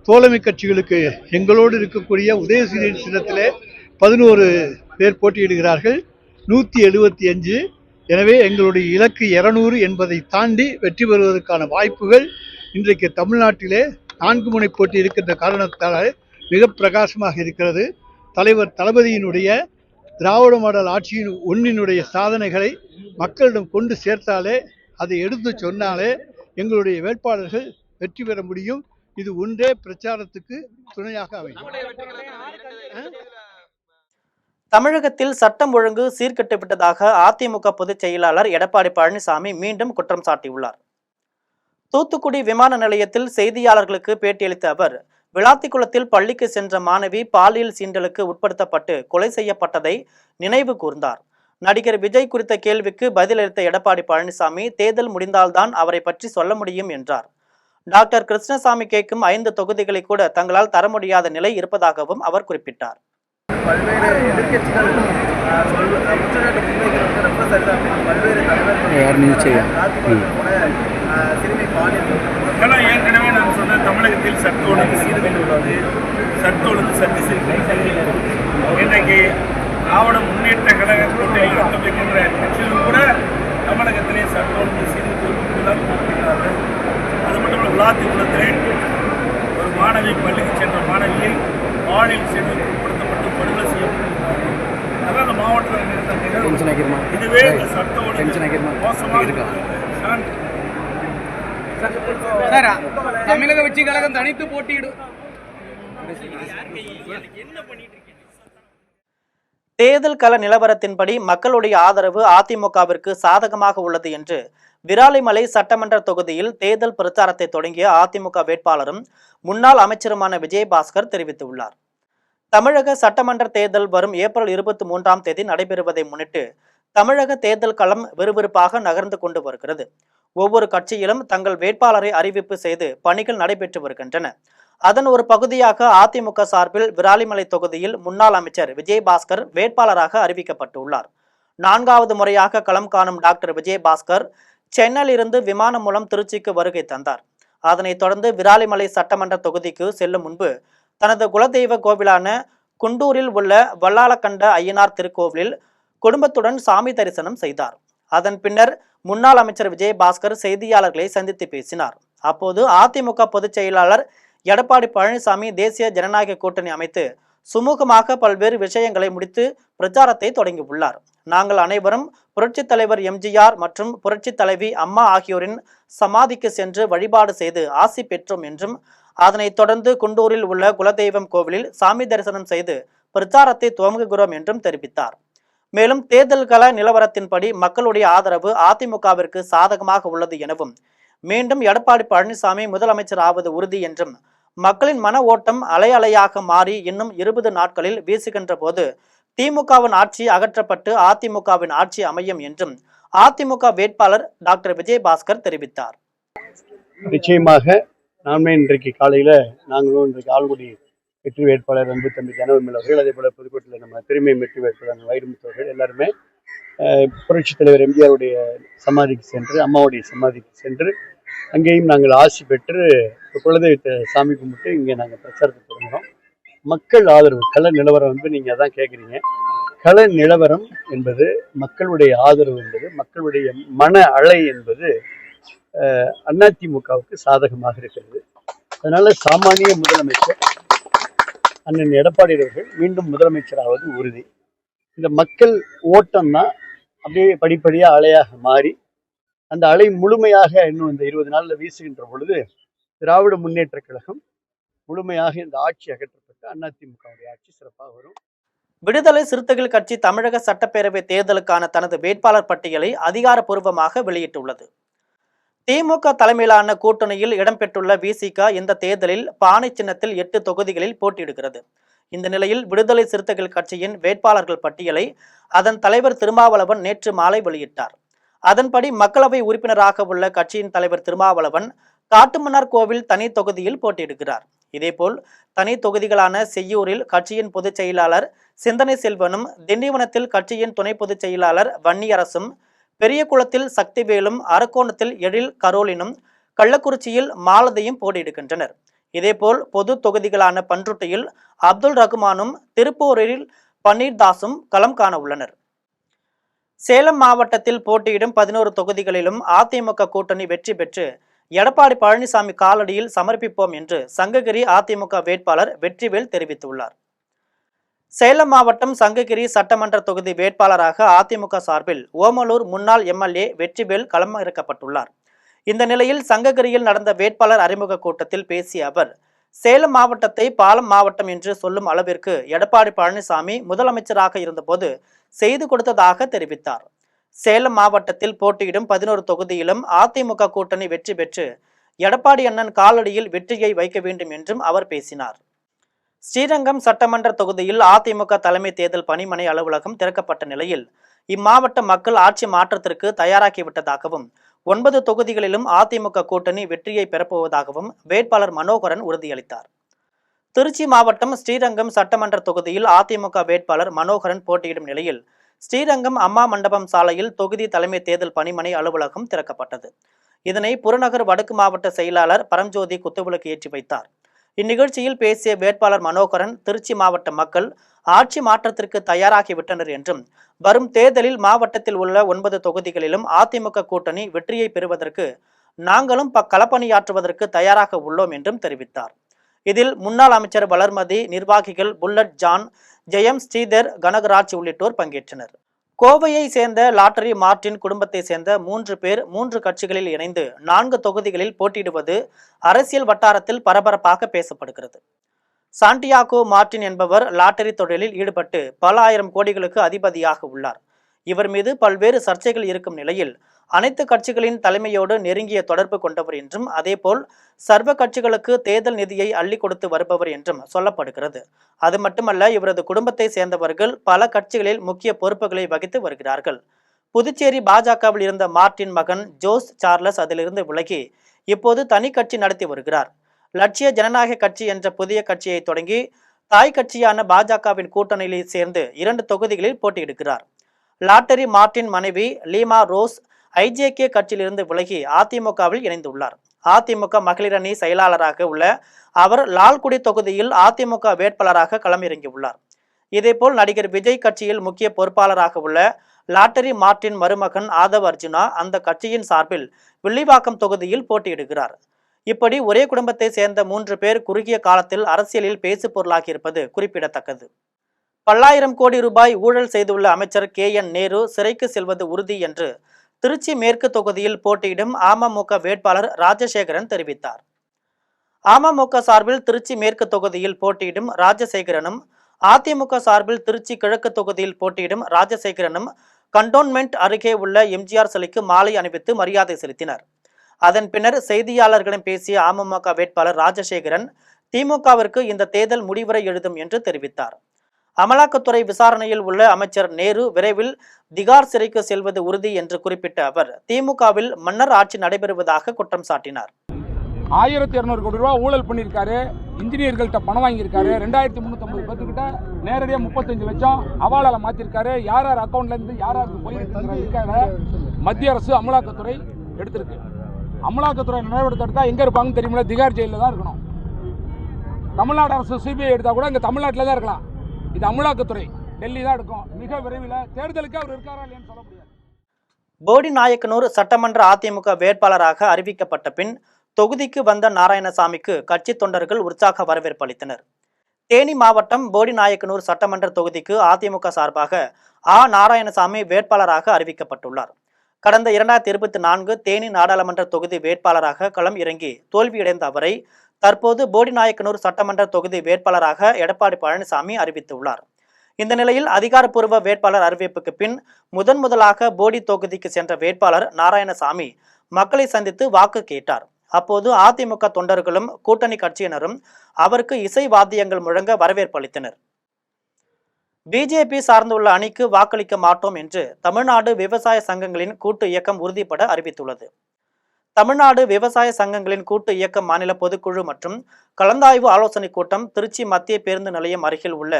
தோழமை கட்சிகளுக்கு எங்களோடு இருக்கக்கூடிய உதயசூரியன் சின்னத்திலே 11 பேர் போட்டியிடுகிறார்கள், 175. எனவே எங்களுடைய இலக்கு 200 என்பதை தாண்டி வெற்றி பெறுவதற்கான வாய்ப்புகள் இன்றைக்கு தமிழ்நாட்டிலே 4 முனை போட்டி இருக்கின்ற காரணத்தால் மிக பிரகாசமாக இருக்கிறது. தலைவர் தளபதியினுடைய திராவிட மாடல் ஆட்சியின் ஒன்றினுடைய சாதனைகளை மக்களிடம் கொண்டு சேர்த்தாலே, அதை எடுத்து சொன்னாலே எங்களுடைய வேட்பாளர்கள் வெற்றி பெற முடியும். இது ஒன்றே பிரச்சாரத்துக்கு துணையாக அமையும். தமிழகத்தில் சட்டம் ஒழுங்கு சீர்கெட்டு விட்டதாக அதிமுக பொதுச் செயலாளர் எடப்பாடி பழனிசாமி மீண்டும் குற்றம் சாட்டியுள்ளார். தூத்துக்குடி விமான நிலையத்தில் செய்தியாளர்களுக்கு பேட்டியளித்த அவர் விளாத்திக்குளத்தில் பள்ளிக்கு சென்ற மாணவி பாலியல் சீண்டலுக்கு உட்படுத்தப்பட்டு கொலை செய்யப்பட்டதை நினைவு கூர்ந்தார். நடிகர் விஜய் குறித்த கேள்விக்கு பதிலளித்த எடப்பாடி பழனிசாமி தேர்தல் முடிந்தால்தான் அவரை பற்றி சொல்ல முடியும் என்றார். டாக்டர் கிருஷ்ணசாமி கேட்கும் 5 தொகுதிகளை கூட தங்களால் தர முடியாத நிலை இருப்பதாகவும் அவர் குறிப்பிட்டார். பல்வேறு எதிர்கட்சிகள் ஏற்கனவே நான் சொன்ன தமிழகத்தில் சட்ட ஒழுங்கு சீர்கேடு உள்ளது, சட்ட ஒழுங்கு சற்று சீர்கேடு. இன்றைக்கு திராவிட முன்னேற்ற கழக கூட்டணியில் அமைக்கின்ற கட்சிகளும் கூட தமிழகத்திலே சட்ட ஒழுங்கு சீர்கேடு கூறுகிறார்கள். அது மட்டுமல்ல, விளாத்திக்குளத்திலே ஒரு மாணவி பள்ளிக்கு சென்ற மாணவியை பாலியல் சென்று உட்படுத்தப்பட்டு படுகொலை செய்யப்பட்டிருக்கிறார்கள். அதான் அந்த மாவட்டத்தில் நடந்த நிகழ்வு. இதுவே சட்ட ஒழுங்கு மோசமாக தமிழக வெற்றி கழகம் தனித்து போட்டியிடும். தேர்தல் கள நிலவரத்தின்படி மக்களுடைய ஆதரவு அதிமுகவிற்கு சாதகமாக உள்ளது என்று விராலிமலை சட்டமன்ற தொகுதியில் தேர்தல் பிரச்சாரத்தை தொடங்கிய அதிமுக வேட்பாளரும் முன்னாள் அமைச்சருமான விஜயபாஸ்கர் தெரிவித்துள்ளார். தமிழக சட்டமன்ற தேர்தல் வரும் ஏப்ரல் 23ஆம் தேதி நடைபெறுவதை முன்னிட்டு தமிழக தேர்தல் களம் விறுவிறுப்பாக நகர்ந்து கொண்டு வருகிறது. ஒவ்வொரு கட்சியிலும் தங்கள் வேட்பாளரை அறிவிப்பு செய்து பணிகள் நடைபெற்று வருகின்றன. அதன் ஒரு பகுதியாக அதிமுக சார்பில் விராலிமலை தொகுதியில் முன்னாள் அமைச்சர் விஜயபாஸ்கர் வேட்பாளராக அறிவிக்கப்பட்டுள்ளார். 4வது முறையாக களம் காணும் டாக்டர் விஜயபாஸ்கர் சென்னையிலிருந்து விமானம் மூலம் திருச்சிக்கு வருகை தந்தார். அதனைத் தொடர்ந்து விராலிமலை சட்டமன்ற தொகுதிக்கு செல்லும் முன்பு தனது குலதெய்வ கோவிலான குண்டூரில் உள்ள வல்லாளக்கண்ட ஐயனார் திருக்கோவிலில் குடும்பத்துடன் சாமி தரிசனம் செய்தார். அதன் பின்னர் முன்னாள் அமைச்சர் விஜயபாஸ்கர் செய்தியாளர்களை சந்தித்து பேசினார். அப்போது அதிமுக பொதுச் செயலாளர் எடப்பாடி பழனிசாமி தேசிய ஜனநாயக கூட்டணி அமைத்து சுமூகமாக பல்வேறு விஷயங்களை முடித்து பிரச்சாரத்தை தொடங்கியுள்ளார். நாங்கள் அனைவரும் புரட்சித் தலைவர் எம்ஜிஆர் மற்றும் புரட்சித் தலைவி அம்மா ஆகியோரின் சமாதிக்கு சென்று வழிபாடு செய்து ஆசி பெற்றோம் என்றும் அதனைத் தொடர்ந்து குண்டூரில் உள்ள குலதெய்வம் கோவிலில் சாமி தரிசனம் செய்து பிரச்சாரத்தை துவங்குகிறோம் என்றும் தெரிவித்தார். மேலும் தேர்தல் கள நிலவரத்தின்படி மக்களுடைய ஆதரவு அதிமுகவிற்கு சாதகமாக உள்ளது எனவும் மீண்டும் எடப்பாடி பழனிசாமி முதலமைச்சர் ஆவது உறுதி என்றும் மக்களின் மன ஓட்டம் அலை அலையாக மாறி இன்னும் 20 நாட்களில் வீசுகின்ற போது திமுகவின் ஆட்சி அகற்றப்பட்டு அதிமுகவின் ஆட்சி அமையும் என்றும் அதிமுக வேட்பாளர் டாக்டர் விஜயபாஸ்கர் தெரிவித்தார். நிச்சயமாக நாமே இன்றைக்கு காலையில நாங்களும் இன்றைக்கு ஆல்குடி வெற்றி வேட்பாளர் அன்பு தம்பி ஜனவர்மல் அவர்கள், அதே போல புதுக்கோட்டையில் நம்ம திருமை வெற்றி வேட்பாளர் வைரமுத்து அவர்கள் எல்லாருமே புரட்சித் தலைவர் எம்ஜிஆருடைய சமாதிக்கு சென்று அம்மாவுடைய சமாதிக்கு சென்று அங்கேயும் நாங்கள் ஆசி பெற்று குலதெய்வத்தை சாமி கும்பிட்டு இங்கே நாங்கள் பிரச்சாரத்தை தொடங்கினோம். மக்கள் ஆதரவு கள நிலவரம் நீங்கள் அதான் கேட்குறீங்க. கள நிலவரம் என்பது மக்களுடைய ஆதரவு என்பது மக்களுடைய மன அலை என்பது அதிமுகவுக்கு சாதகமாக இருக்கிறது. அதனால சாமானிய முதலமைச்சர் அண்ணன் எடப்பாடி அவர்கள் மீண்டும் முதலமைச்சராவது உறுதி. இந்த மக்கள் ஓட்டம் தான் அப்படியே படிப்படியாக அலையாக மாறி அந்த அலை முழுமையாக இன்னும் இந்த 20 நாள்ல வீசுகின்ற பொழுது திராவிட முன்னேற்ற கழகம் முழுமையாக இந்த ஆட்சி அகற்றப்பட்டு அதிமுகவுடைய ஆட்சி சிறப்பாக வரும். விடுதலை சிறுத்தைகள் கட்சி தமிழக சட்டப்பேரவை தேர்தலுக்கான தனது வேட்பாளர் பட்டியலை அதிகாரப்பூர்வமாக வெளியிட்டுள்ளது. திமுக தலைமையிலான கூட்டணியில் இடம்பெற்றுள்ள விசிக இந்த தேர்தலில் பானை சின்னத்தில் 8 தொகுதிகளில் போட்டியிடுகிறது. இந்த நிலையில் விடுதலை சிறுத்தைகள் கட்சியின் வேட்பாளர்கள் பட்டியலை அதன் தலைவர் திருமாவளவன் நேற்று மாலை வெளியிட்டார். அதன்படி மக்களவை உறுப்பினராக உள்ள கட்சியின் தலைவர் திருமாவளவன் காட்டுமன்னார் கோவில் தனி தொகுதியில் போட்டியிடுகிறார். இதேபோல் தனி தொகுதிகளான செய்யூரில் கட்சியின் பொதுச் செயலாளர் சிந்தனை செல்வனும், திண்டிவனத்தில் கட்சியின் துணை பொதுச் செயலாளர் வன்னியரசும், பெரியகுளத்தில் சக்திவேலும், அரக்கோணத்தில் எழில் கரோலினும், கள்ளக்குறிச்சியில் மாலதியும் போட்டியிடுகின்றனர். இதேபோல் பொது தொகுதிகளான பன்ருட்டியில் அப்துல் ரகுமானும், திருப்பூரில் பன்னீர்தாசும் களம் காண உள்ளனர். சேலம் மாவட்டத்தில் போட்டியிடும் 11 தொகுதிகளிலும் அதிமுக கூட்டணி வெற்றி பெற்று எடப்பாடி பழனிசாமி காலடியில் சமர்ப்பிப்போம் என்று சங்ககிரி அதிமுக வேட்பாளர் வெற்றிவேல் தெரிவித்துள்ளார். சேலம் மாவட்டம் சங்ககிரி சட்டமன்ற தொகுதி வேட்பாளராக அதிமுக சார்பில் ஓமலூர் முன்னாள் எம்எல்ஏ வெற்றிவேல் களமிறக்கப்பட்டுள்ளார். இந்த நிலையில் சங்ககிரியில் நடந்த வேட்பாளர் அறிமுக கூட்டத்தில் பேசிய அவர், சேலம் மாவட்டத்தை பாலம் மாவட்டம் என்று சொல்லும் அளவிற்கு எடப்பாடி பழனிசாமி முதலமைச்சராக இருந்தபோது செய்து கொடுத்ததாக தெரிவித்தார். சேலம் மாவட்டத்தில் போட்டியிடும் 11 தொகுதியிலும் அதிமுக கூட்டணி வெற்றி பெற்று எடப்பாடி அண்ணன் காலடியில் வெற்றியை வைக்க வேண்டும் என்றும் அவர் பேசினார். ஸ்ரீரங்கம் சட்டமன்ற தொகுதியில் அதிமுக தலைமை தேர்தல் பணிமனை அலுவலகம் திறக்கப்பட்ட நிலையில் இம்மாவட்ட மக்கள் ஆட்சி மாற்றத்திற்கு தயாராகிவிட்டதாகவும் 9 தொகுதிகளிலும் அதிமுக கூட்டணி வெற்றியை பெறப்போவதாகவும் வேட்பாளர் மனோகரன் உறுதியளித்தார். திருச்சி மாவட்டம் ஸ்ரீரங்கம் சட்டமன்ற தொகுதியில் அதிமுக வேட்பாளர் மனோகரன் போட்டியிடும் நிலையில் ஸ்ரீரங்கம் அம்மா மண்டபம் சாலையில் தொகுதி தலைமை தேர்தல் பணிமனை அலுவலகம் திறக்கப்பட்டது. இதனை புறநகர் வடக்கு மாவட்ட செயலாளர் பரம்ஜோதி குத்துவிளக்கு ஏற்றி வைத்தார். இந்நிகழ்ச்சியில் பேசிய வேட்பாளர் மனோகரன், திருச்சி மாவட்ட மக்கள் ஆட்சி மாற்றத்திற்கு தயாராகிவிட்டனர் என்றும் வரும் தேர்தலில் மாவட்டத்தில் உள்ள 9 தொகுதிகளிலும் அதிமுக கூட்டணி வெற்றியை பெறுவதற்கு நாங்களும் களப்பணியாற்றுவதற்கு தயாராக உள்ளோம் என்றும் தெரிவித்தார். இதில் முன்னாள் அமைச்சர் வளர்மதி, நிர்வாகிகள் புல்லட் ஜான், ஜெயம், ஸ்ரீதர், கனகராஜ் உள்ளிட்டோர் பங்கேற்றனர். கோவையை சேர்ந்த லாட்டரி மார்டின் குடும்பத்தை சேர்ந்த 3 பேர் 3 கட்சிகளில் இணைந்து 4 தொகுதிகளில் போட்டியிடுவது அரசியல் வட்டாரத்தில் பரபரப்பாக பேசப்படுகிறது. சாண்டியாகோ மார்டின் என்பவர் லாட்டரி தொழிலில் ஈடுபட்டு பல ஆயிரம் கோடிகளுக்கு அதிபதியாக உள்ளார். இவர் மீது பல்வேறு சர்ச்சைகள் இருக்கும் நிலையில் அனைத்து கட்சிகளின் தலைமையோடு நெருங்கிய தொடர்பு கொண்டவர் என்றும் அதேபோல் சர்வ கட்சிகளுக்கு தேர்தல் நிதியை அள்ளி கொடுத்து வருபவர் என்றும் சொல்லப்படுகிறது. அது மட்டுமல்ல, இவரது குடும்பத்தை சேர்ந்தவர்கள் பல கட்சிகளில் முக்கிய பொறுப்புகளை வகித்து வருகிறார்கள். புதுச்சேரி பாஜகவில் இருந்த மார்ட்டின் மகன் ஜோஸ் சார்லஸ் அதிலிருந்து விலகி இப்போது தனி கட்சி நடத்தி வருகிறார். லட்சிய ஜனநாயக கட்சி என்ற புதிய கட்சியை தொடங்கி தாய் கட்சியான பாஜகவின் கூட்டணியில் சேர்ந்து 2 தொகுதிகளில் போட்டியிடுகிறார். லாட்டரி மார்ட்டின் மனைவி லீமா ரோஸ் ஐஜேகே கட்சியிலிருந்து விலகி அதிமுகவில் இணைந்துள்ளார். அதிமுக மகளிர் அணி செயலாளராக உள்ள அவர் லால்குடி தொகுதியில் அதிமுக வேட்பாளராக களமிறங்கியுள்ளார். இதேபோல் நடிகர் விஜய் கட்சியில் முக்கிய பொறுப்பாளராக உள்ள லாட்டரி மார்ட்டின் மருமகன் ஆதவ் அர்ஜுனா அந்த கட்சியின் சார்பில் வில்லிவாக்கம் தொகுதியில் போட்டியிடுகிறார். இப்படி ஒரே குடும்பத்தை சேர்ந்த 3 பேர் குறுகிய காலத்தில் அரசியலில் பேசு பொருளாகியிருப்பது குறிப்பிடத்தக்கது. பல்லாயிரம் கோடி ரூபாய் ஊழல் செய்துள்ள அமைச்சர் KN நேரு சிறைக்கு செல்வது உறுதி என்று திருச்சி மேற்கு தொகுதியில் போட்டியிடும் அமமுக வேட்பாளர் ராஜசேகரன் தெரிவித்தார். அமமுக சார்பில் திருச்சி மேற்கு தொகுதியில் போட்டியிடும் ராஜசேகரனும் அதிமுக சார்பில் திருச்சி கிழக்கு தொகுதியில் போட்டியிடும் ராஜசேகரனும் கண்டோன்மெண்ட் அருகே உள்ள எம்ஜிஆர் சிலைக்கு மாலை அணிவித்து மரியாதை செலுத்தினர். அதன் பின்னர் செய்தியாளர்களிடம் பேசிய அமமுக வேட்பாளர் ராஜசேகரன் திமுகவிற்கு இந்த தேர்தல் முடிவுரை எழுதும் என்று தெரிவித்தார். அமலாக்கத்துறை விசாரணையில் உள்ள அமைச்சர் நேரு விரைவில் திகார் சிறைக்கு செல்வது உறுதி என்று குறிப்பிட்ட அவர் திமுகவில் மன்னர் ஆட்சி நடைபெறுவதாக குற்றம் சாட்டினார். 1200 கோடி ரூபா ஊழல் பண்ணியிருக்காரு, இன்ஜினியர்கள்ட்ட பணம் வாங்கியிருக்காரு, 2350 பேர்த்துக்கிட்ட நேரடியாக 35 லட்சம் அவாலால் மாற்றிருக்காரு. யார் யார் அக்கௌண்ட்லேருந்து யார் யாருக்கு போயிருக்காங்க மத்திய அரசு அமலாக்கத்துறை எடுத்திருக்கு. அமலாக்கத்துறை நடவடிக்கை எடுத்தால் எங்கே இருப்பாங்கன்னு தெரியுமில்ல, திகார் ஜெயிலில் தான் இருக்கணும். தமிழ்நாடு அரசு சிபிஐ எடுத்தால் கூட இங்கே தமிழ்நாட்டில் தான் இருக்கலாம். இது அமலாக்கத்துறை டெல்லி தான் எடுக்கும். மிக விரைவில் தேர்தலுக்கு அவர் இருக்காரா இல்லையான்னு சொல்ல முடியாது. போடி நாயக்கனூர் சட்டமன்ற அதிமுக வேட்பாளராக அறிவிக்கப்பட்ட பின் தொகுதிக்கு வந்த நாராயணசாமிக்கு கட்சி தொண்டர்கள் உற்சாக வரவேற்பு அளித்தனர். தேனி மாவட்டம் போடி நாயக்கனூர் சட்டமன்ற தொகுதிக்கு அதிமுக சார்பாக நாராயணசாமி வேட்பாளராக அறிவிக்கப்பட்டுள்ளார். கடந்த 2024 தேனி நாடாளுமன்ற தொகுதி வேட்பாளராக களம் இறங்கி தோல்வியடைந்த அவரை தற்போது போடி நாயக்கனூர் சட்டமன்ற தொகுதி வேட்பாளராக எடப்பாடி பழனிசாமி அறிவித்துள்ளார். இந்த நிலையில் அதிகாரப்பூர்வ வேட்பாளர் அறிவிப்புக்கு பின் முதலாக போடி தொகுதிக்கு சென்ற வேட்பாளர் நாராயணசாமி மக்களை சந்தித்து வாக்கு கேட்டார். அப்போது அதிமுக தொண்டர்களும் கூட்டணி கட்சியினரும் அவருக்கு இசை வாத்தியங்கள் முழங்க வரவேற்பு அளித்தனர். பிஜேபி சார்ந்துள்ள அணிக்கு வாக்களிக்க மாட்டோம் என்று தமிழ்நாடு விவசாய சங்கங்களின் கூட்டு இயக்கம் உறுதிபட அறிவித்துள்ளது. தமிழ்நாடு விவசாய சங்கங்களின் கூட்டு இயக்க மாநில பொதுக்குழு மற்றும் கலந்தாய்வு ஆலோசனை கூட்டம் திருச்சி மத்திய பேருந்து நிலையம் அருகில் உள்ள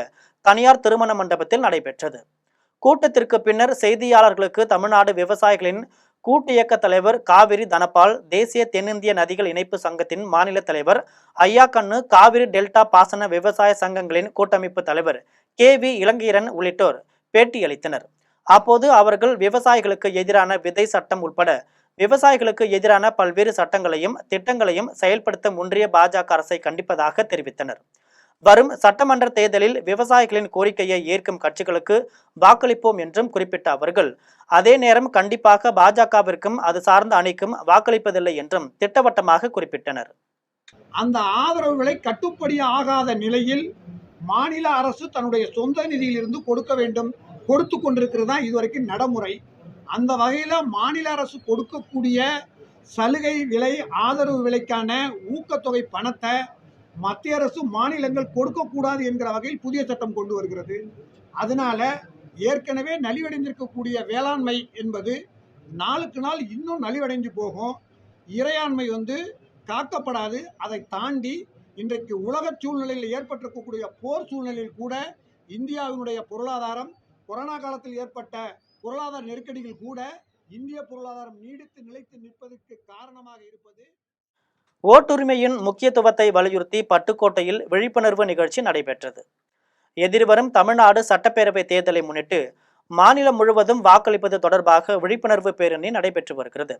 தனியார் திருமண மண்டபத்தில் நடைபெற்றது. கூட்டத்திற்கு பின்னர் செய்தியாளர்களுக்கு தமிழ்நாடு விவசாயிகளின் கூட்டு இயக்க தலைவர் காவிரி தனபால், தேசிய தென்னிந்திய நதிகள் இணைப்பு சங்கத்தின் மாநில தலைவர் ஐயாக்கண்ணு, காவிரி டெல்டா பாசன விவசாய சங்கங்களின் கூட்டமைப்பு தலைவர் KV இளங்கீரன் உள்ளிட்டோர் பேட்டியளித்தனர். அப்போது அவர்கள் விவசாயிகளுக்கு எதிரான விதை சட்டம் உட்பட விவசாயிகளுக்கு எதிரான பல்வேறு சட்டங்களையும் திட்டங்களையும் செயல்படுத்த ஒன்றிய பாஜக அரசை கண்டிப்பதாக தெரிவித்தனர். வரும் சட்டமன்ற தேர்தலில் விவசாயிகளின் கோரிக்கையை ஏற்கும் கட்சிகளுக்கு வாக்களிப்போம் என்றும் குறிப்பிட்ட அவர்கள் அதே நேரம் கண்டிப்பாக பாஜகவிற்கும் அது சார்ந்த அணிக்கும் வாக்களிப்பதில்லை என்றும் திட்டவட்டமாக குறிப்பிட்டனர். அந்த ஆதரவு விலை கட்டுப்படி ஆகாத நிலையில் மாநில அரசு தன்னுடைய சொந்த நிதியிலிருந்து கொடுக்க வேண்டும், கொடுத்து கொண்டிருக்கிறது தான் இதுவரைக்கும் நடைமுறை. அந்த வகையில் மாநில அரசு கொடுக்கக்கூடிய சலுகை விலை ஆதரவு விலைக்கான ஊக்கத்தொகை பணத்தை மத்திய அரசு மாநிலங்கள் கொடுக்கக்கூடாது என்கிற வகையில் புதிய சட்டம் கொண்டு வருகிறது. அதனால ஏற்கனவே நலிவடைந்திருக்கக்கூடிய வேளாண்மை என்பது நாளுக்கு நாள் இன்னும் நலிவடைஞ்சு போகும். இறையாண்மை காக்கப்படாது. அதை தாண்டி இன்றைக்கு உலக சூழ்நிலையில் ஏற்பட்டிருக்கக்கூடிய போர் சூழ்நிலையில் கூட இந்தியாவினுடைய பொருளாதாரம், கொரோனா காலத்தில் ஏற்பட்ட பொருளாதார நெருக்கடிகள் கூட இந்திய பொருளாதாரம் நீடித்து நிலைத்து நிற்பதற்கு காரணமாக இருப்பது. ஓட்டுரிமையின் முக்கியத்துவத்தை வலியுறுத்தி பட்டுக்கோட்டையில் விழிப்புணர்வு நிகழ்ச்சி நடைபெற்றது. எதிர்வரும் தமிழ்நாடு சட்டப்பேரவை தேர்தலை முன்னிட்டு மாநிலம் முழுவதும் வாக்களிப்பது தொடர்பாக விழிப்புணர்வு பேரணி நடைபெற்று வருகிறது.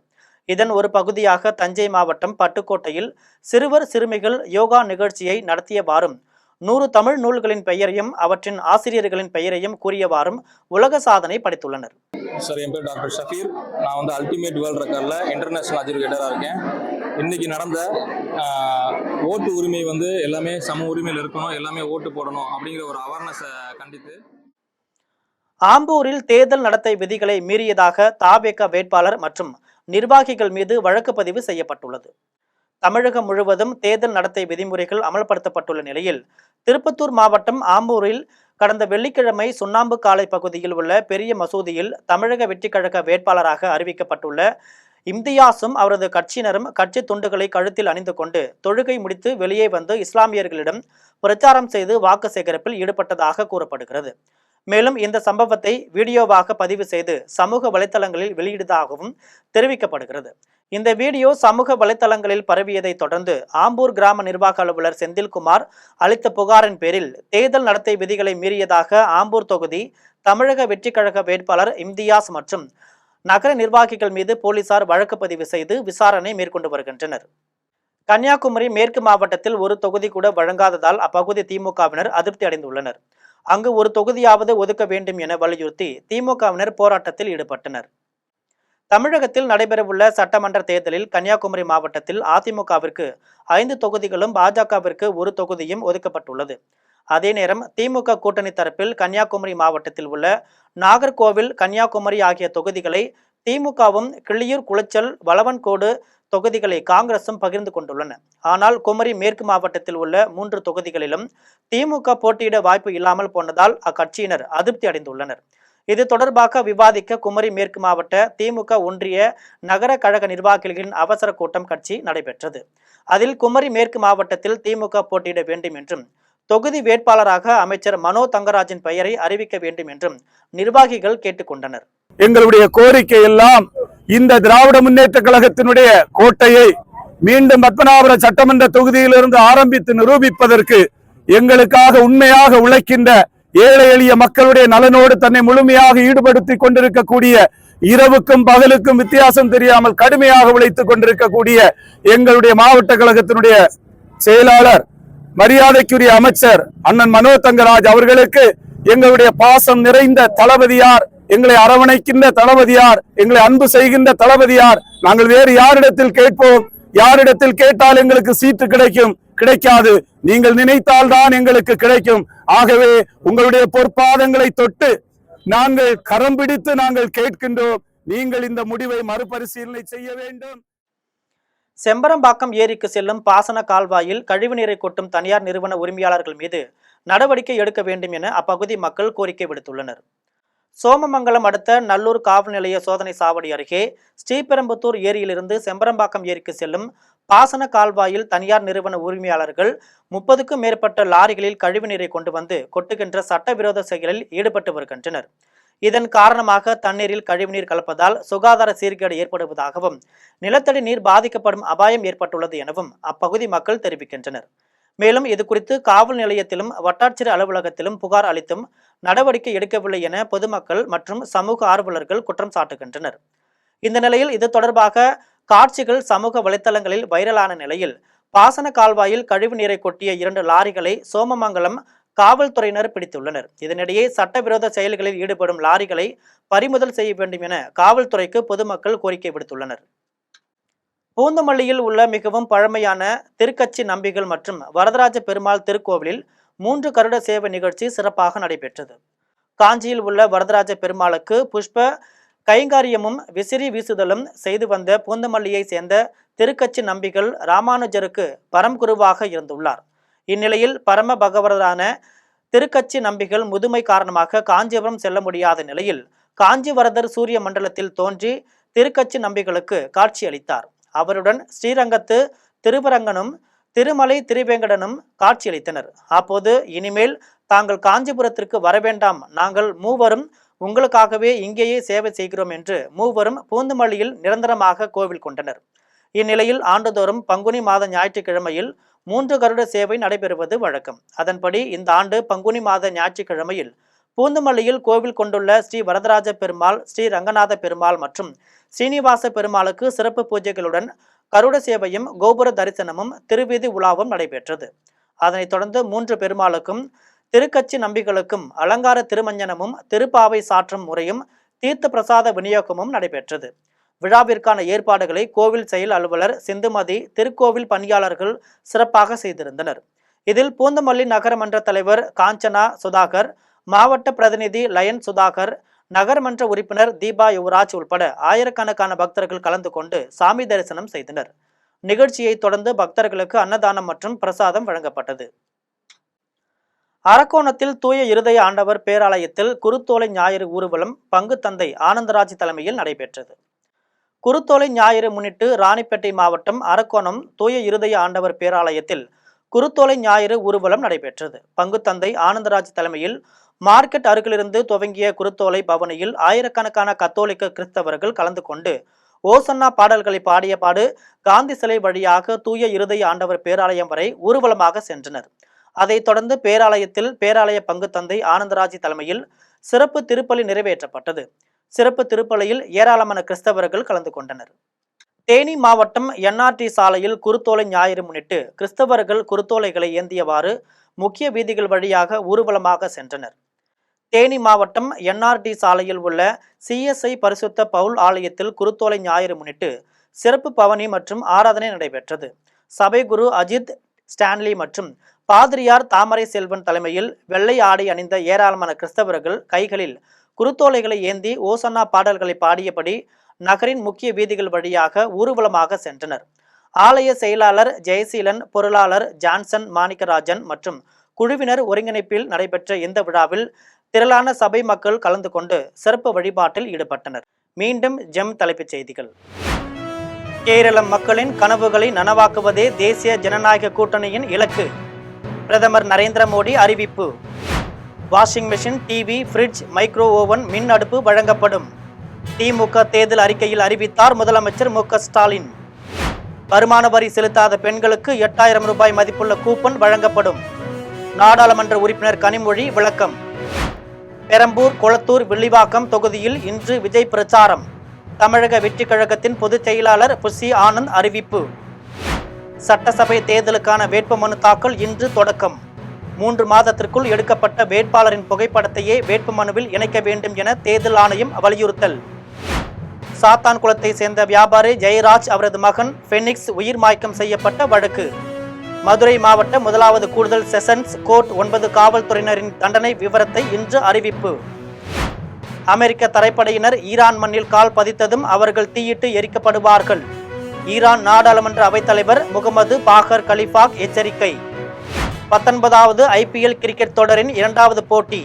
இதன் ஒரு பகுதியாக தஞ்சை மாவட்டம் பட்டுக்கோட்டையில் சிறுவர் சிறுமிகள் யோகா நிகழ்ச்சியை நடத்தியவாறும் 100 தமிழ் நூல்களின் பெயரையும் அவற்றின் ஆசிரியர்களின் பெயரையும் கூறியவாறும் உலக சாதனை படைத்துள்ளனர். சார், என் பேர் டாக்டர் ஷஃபீர். நான் அல்டிமேட் வேர்ல்ட் ரெக்கார்டில் இன்டர்நேஷனல் அஜுகேட்டராக இருக்கேன். இன்னைக்கு நடந்த ஓட்டு உரிமை எல்லாமே சம உரிமையில் இருக்கணும், எல்லாமே ஓட்டு போடணும் அப்படிங்கிற ஒரு அவேர்னஸை கண்டித்து ஆம்பூரில் தேர்தல் நடத்தை விதிகளை மீறியதாக தாவேக வேட்பாளர் மற்றும் நிர்வாகிகள் மீது வழக்கு பதிவு செய்யப்பட்டுள்ளது. தமிழகம் முழுவதும் தேர்தல் நடத்தை விதிமுறைகள் அமல்படுத்தப்பட்டுள்ள நிலையில் திருப்பத்தூர் மாவட்டம் ஆம்பூரில் கடந்த வெள்ளிக்கிழமை சுண்ணாம்பு காலை பகுதியில் உள்ள பெரிய மசூதியில் தமிழக வெற்றிக் கழக வேட்பாளராக அறிவிக்கப்பட்டுள்ள இம்தியாஸும் அவரது கட்சியினரும் கட்சி துண்டுகளை கழுத்தில் அணிந்து கொண்டு தொழுகை முடித்து வெளியே வந்து இஸ்லாமியர்களிடம் பிரச்சாரம் செய்து வாக்கு சேகரிப்பில் ஈடுபட்டதாக கூறப்படுகிறது. மேலும் இந்த சம்பவத்தை வீடியோவாக பதிவு செய்து சமூக வலைத்தளங்களில் வெளியிட்டதாகவும் தெரிவிக்கப்படுகிறது. இந்த வீடியோ சமூக வலைத்தளங்களில் பரவியதை தொடர்ந்து ஆம்பூர் கிராம நிர்வாக அலுவலர் செந்தில்குமார் அளித்த புகாரின் பேரில் தேர்தல் நடத்தை விதிகளை மீறியதாக ஆம்பூர் தொகுதி தமிழக வெற்றிக் கழக வேட்பாளர் இம்தியாஸ் மற்றும் நகர நிர்வாகிகள் மீது போலீசார் வழக்கு பதிவு செய்து விசாரணை மேற்கொண்டு வருகின்றனர். கன்னியாகுமரி மேற்கு மாவட்டத்தில் ஒரு தொகுதி கூட வழங்காததால் அப்பகுதி திமுகவினர் அதிருப்தி அடைந்துள்ளனர். அங்கு ஒரு தொகுதியாவது ஒதுக்க வேண்டும் என வலியுறுத்தி திமுகவினர் போராட்டத்தில் ஈடுபட்டனர். தமிழகத்தில் நடைபெறவுள்ள சட்டமன்ற தேர்தலில் கன்னியாகுமரி மாவட்டத்தில் அதிமுகவிற்கு 5 தொகுதிகளும் பாஜகவிற்கு 1 தொகுதியும் ஒதுக்கப்பட்டுள்ளது. அதே நேரம் திமுக கூட்டணி தரப்பில் கன்னியாகுமரி மாவட்டத்தில் உள்ள நாகர்கோவில், கன்னியாகுமரி ஆகிய தொகுதிகளை திமுகவும், கிள்ளியூர், குளச்சல், வளவன்கோடு தொகுதிகளை காங்கிரசும் பகிர்ந்து கொண்டுள்ளன. ஆனால் குமரி மேற்கு மாவட்டத்தில் உள்ள 3 தொகுதிகளிலும் திமுக போட்டியிட வாய்ப்பு இல்லாமல் போனதால் அக்கட்சியினர் அதிருப்தி அடைந்துள்ளனர். இது தொடர்பாக விவாதிக்க குமரி மேற்கு மாவட்ட திமுக ஒன்றிய நகர கழக நிர்வாகிகளின் அவசர கூட்டம் கட்சி நடைபெற்றது. அதில் குமரி மேற்கு மாவட்டத்தில் திமுக போட்டியிட வேண்டும் என்றும் தொகுதி வேட்பாளராக அமைச்சர் மனோ தங்கராஜின் பெயரை அறிவிக்க வேண்டும் என்றும் நிர்வாகிகள் கேட்டுக்கொண்டனர். எங்களுடைய கோரிக்கை எல்லாம் இந்த திராவிட முன்னேற்ற கழகத்தினுடைய கோட்டையை மீண்டும் பத்மநாபபுரம் சட்டமன்ற தொகுதியிலிருந்து ஆரம்பித்து நிரூபிப்பதற்கு எங்களுக்காக உண்மையாக உழைக்கின்ற ஏழை எளிய மக்களுடைய நலனோடு தன்னை முழுமையாக ஈடுபடுத்தி கொண்டிருக்கக்கூடிய, இரவுக்கும் பகலுக்கும் வித்தியாசம் தெரியாமல் கடுமையாக உழைத்துக் கொண்டிருக்கக்கூடிய எங்களுடைய மாவட்ட கழகத்தினுடைய செயலாளர் மரியாதைக்குரிய அமைச்சர் அண்ணன் மனோ தங்கராஜ் அவர்களுக்கு எங்களுடைய பாசம் நிறைந்த தளபதியார், எங்களை அரவணைக்கின்ற தளபதியார், எங்களை அன்பு செய்கின்ற தளபதியார். நாங்கள் வேறு யாரிடத்தில் கேட்போம்? யாரிடத்தில் கேட்டால் எங்களுக்கு சீட்டு கிடைக்காது. நீங்கள் நினைத்தால் தான் எங்களுக்கு கிடைக்கும். ஆகவே உங்களுடைய பொற்பாதங்களை தொட்டு நாங்கள் கரம் பிடித்து நாங்கள் கேட்கின்றோம். நீங்கள் இந்த முடிவை மறுபரிசீலனை செய்ய வேண்டும். செம்பரம்பாக்கம் ஏரிக்கு செல்லும் பாசன கால்வாயில் கழிவுநீரை கொட்டும் தனியார் நிறுவன உரிமையாளர்கள் மீது நடவடிக்கை எடுக்க வேண்டும் என அப்பகுதி மக்கள் கோரிக்கை விடுத்துள்ளனர். சோமமங்கலம் அடுத்த நல்லூர் காவல் நிலைய சோதனை சாவடி அருகே ஸ்ரீபெரும்புத்தூர் ஏரியிலிருந்து செம்பரம்பாக்கம் ஏரிக்கு செல்லும் பாசன கால்வாயில் தனியார் நிறுவன உரிமையாளர்கள் 30க்கும் மேற்பட்ட லாரிகளில் கழிவுநீரை கொண்டு வந்து கொட்டுகின்ற சட்டவிரோத செயலில் ஈடுபட்டு வருகின்றனர். இதன் காரணமாக தண்ணீரில் கழிவுநீர் கலப்பதால் சுகாதார சீர்கேடு ஏற்படுவதாகவும் நிலத்தடி நீர் பாதிக்கப்படும் அபாயம் ஏற்பட்டுள்ளது எனவும் அப்பகுதி மக்கள் தெரிவிக்கின்றனர். மேலும் இது குறித்து காவல் நிலையத்திலும் வட்டாட்சியர் அலுவலகத்திலும் புகார் அளித்தும் நடவடிக்கை எடுக்கவில்லை என பொதுமக்கள் மற்றும் சமூக ஆர்வலர்கள் குற்றம் சாட்டுகின்றனர். இந்த நிலையில் இது தொடர்பாக காட்சிகள் சமூக வலைத்தளங்களில் வைரலான நிலையில் பாசன கால்வாயில் கழிவுநீரை கொட்டிய 2 லாரிகளை சோமமங்கலம் காவல்துறையினர் பிடித்துள்ளனர். இதனிடையே சட்டவிரோத செயல்களில் ஈடுபடும் லாரிகளை பறிமுதல் செய்ய வேண்டும் என காவல்துறைக்கு பொதுமக்கள் கோரிக்கை விடுத்துள்ளனர். பூந்தமல்லியில் உள்ள மிகவும் பழமையான திருக்கச்சி நம்பிகள் மற்றும் வரதராஜ பெருமாள் திருக்கோவிலில் 3 கருட சேவை நிகழ்ச்சி சிறப்பாக நடைபெற்றது. காஞ்சியில் உள்ள வரதராஜ பெருமாளுக்கு புஷ்ப கைங்காரியமும் விசிறி வீசுதலும் செய்து வந்த பூந்தமல்லியை சேர்ந்த திருக்கச்சி நம்பிகள் ராமானுஜருக்கு பரம்குருவாக இருந்துள்ளார். இந்நிலையில் பரம பகவதரான திருக்கச்சி நம்பிகள் முதுமை காரணமாக காஞ்சிபுரம் செல்ல முடியாத நிலையில் காஞ்சிவரதர் சூரிய மண்டலத்தில் தோன்றி திருக்கச்சி நம்பிகளுக்கு காட்சியளித்தார். அவருடன் ஸ்ரீரங்கத்து திருவரங்கனும் திருமலை திருவேங்கடனும் காட்சியளித்தனர். அப்போது இனிமேல் தாங்கள் காஞ்சிபுரத்திற்கு வரவேண்டாம், நாங்கள் மூவரும் உங்களுக்காகவே இங்கேயே சேவை செய்கிறோம் என்று மூவரும் பூந்தமல்லியில் நிரந்தரமாக கோவில் கொண்டனர். இந்நிலையில் ஆண்டுதோறும் பங்குனி மாத ஞாயிற்றுக்கிழமையில் 3 கருட சேவை நடைபெறுவது வழக்கம். அதன்படி இந்த ஆண்டு பங்குனி மாத ஞாயிற்றுக்கிழமையில் பூந்தமல்லியில் கோவில் கொண்டுள்ள ஸ்ரீ வரதராஜ பெருமாள், ஸ்ரீ ரங்கநாத பெருமாள் மற்றும் ஸ்ரீனிவாச பெருமாளுக்கு சிறப்பு பூஜைகளுடன் கருட சேவையும் கோபுர தரிசனமும் திருவீதி உலாவும் நடைபெற்றது. அதனைத் தொடர்ந்து 3 பெருமாளுக்கும் திருக்கச்சி நம்பிகளுக்கும் அலங்கார திருமஞ்சனமும் திருப்பாவை சாற்றும் முறையும் தீர்த்த பிரசாத விநியோகமும் நடைபெற்றது. விழாவிற்கான ஏற்பாடுகளை கோவில் செயல் அலுவலர் சிந்துமதி, திருக்கோவில் பணியாளர்கள் சிறப்பாக செய்திருந்தனர். இதில் பூந்தமல்லி நகரமன்ற தலைவர் காஞ்சனா சுதாகர், மாவட்ட பிரதிநிதி லயன் சுதாகர், நகர்மன்ற உறுப்பினர் தீபா யுவராஜ் உள்பட ஆயிரக்கணக்கான பக்தர்கள் கலந்து கொண்டு சாமி தரிசனம் செய்தனர். நிகழ்ச்சியை தொடர்ந்து பக்தர்களுக்கு அன்னதானம் மற்றும் பிரசாதம் வழங்கப்பட்டது. அரக்கோணத்தில் தூய இருதய ஆண்டவர் பேராலயத்தில் குருத்தோலை ஞாயிறு ஊர்வலம் பங்கு தந்தை ஆனந்தராஜ் தலைமையில் நடைபெற்றது. குருத்தோலை ஞாயிறு முன்னிட்டு ராணிப்பேட்டை மாவட்டம் அரக்கோணம் தூய இருதய ஆண்டவர் பேராலயத்தில் குருத்தோலை ஞாயிறு ஊர்வலம் நடைபெற்றது. பங்கு தந்தை ஆனந்தராஜ் தலைமையில் மார்க்கெட் அருகிலிருந்து துவங்கிய குருத்தோலை பவனியில் ஆயிரக்கணக்கான கத்தோலிக்க கிறிஸ்தவர்கள் கலந்து கொண்டு ஓசன்னா பாடல்களை பாடிய பாடு காந்தி சிலை வழியாக தூய இருதய ஆண்டவர் பேராலயம் வரை ஊர்வலமாக சென்றனர். அதைத் தொடர்ந்து பேராலயத்தில் பேராலய பங்கு தந்தை ஆனந்தராஜ் தலைமையில் சிறப்பு திருப்பலி நிறைவேற்றப்பட்டது. சிறப்பு திருப்பலியில் ஏராளமான கிறிஸ்தவர்கள் கலந்து கொண்டனர். தேனி மாவட்டம் NRT சாலையில் குருத்தோலை ஞாயிறு முன்னிட்டு கிறிஸ்தவர்கள் குருத்தோலைகளை ஏந்தியவாறு முக்கிய வீதிகள் வழியாக ஊர்வலமாக சென்றனர். தேனி மாவட்டம் NRT சாலையில் உள்ள CSI பரிசுத்த பவுல் ஆலயத்தில் குருத்தோலை ஞாயிறு முன்னிட்டு சிறப்பு பவனி மற்றும் ஆராதனை நடைபெற்றது. சபை குரு அஜித் ஸ்டான்லி மற்றும் பாதிரியார் தாமரை செல்வன் தலைமையில் வெள்ளை ஆடை அணிந்த ஏராளமான கிறிஸ்தவர்கள் கைகளில் குருத்தோலைகளை ஏந்தி ஓசன்னா பாடல்களை பாடியபடி நகரின் முக்கிய வீதிகள் வழியாக ஊர்வலமாக சென்றனர். ஆலய செயலாளர் ஜெயசீலன், பொருளாளர் ஜான்சன் மாணிக்கராஜன் மற்றும் குழுவினர் ஒருங்கிணைப்பில் நடைபெற்ற இந்த விழாவில் திரளான சபை மக்கள் கலந்து கொண்டு சிறப்பு வழிபாட்டில் ஈடுபட்டனர். மீண்டும் ஜெம் தலைப்புச் செய்திகள். கேரள மக்களின் கனவுகளை நனவாக்குவதே தேசிய ஜனநாயக கூட்டணியின் இலக்கு. பிரதமர் நரேந்திர மோடி அறிவிப்பு. Washing machine, TV, fridge, micro oven, மின் அடுப்பு வழங்கப்படும். திமுக தேர்தல் அறிக்கையில் அறிவித்தார் முதலமைச்சர் மு க ஸ்டாலின். வருமான வரி செலுத்தாத பெண்களுக்கு 8000 ரூபாய் மதிப்புள்ள கூப்பன் வழங்கப்படும். நாடாளுமன்ற உறுப்பினர் கனிமொழி விளக்கம். பெரம்பூர், கொளத்தூர், வில்லிவாக்கம் தொகுதியில் இன்று விஜய் பிரச்சாரம். தமிழக வெற்றிக் கழகத்தின் பொதுச் செயலாளர் புசி ஆனந்த் அறிவிப்பு. சட்டசபை தேர்தலுக்கான வேட்புமனு தாக்கல் இன்று தொடக்கம். 3 மாதத்திற்குள் எடுக்கப்பட்ட வேட்பாளரின் புகைப்படத்தையே வேட்புமனுவில் இணைக்க வேண்டும் என தேர்தல் ஆணையம் வலியுறுத்தல். சாத்தான்குளத்தை சேர்ந்த வியாபாரி ஜெயராஜ் அவரது மகன் ஃபெனிக்ஸ் உயிர் மாய்க்கம் செய்யப்பட்ட வழக்கு. மதுரை மாவட்ட 1வது கூடுதல் செஷன்ஸ் கோர்ட் 9 காவல்துறையினரின் தண்டனை விவரத்தை இன்று அறிவிப்பு. அமெரிக்க தரைப்படையினர் ஈரான் மண்ணில் கால் பதித்ததும் அவர்கள் தீயிட்டு எரிக்கப்படுவார்கள். ஈரான் நாடாளுமன்ற அவைத்தலைவர் முகமது பாகர் கலிஃபாக் எச்சரிக்கை. 19வது IPL கிரிக்கெட் தொடரின் 2வது போட்டி.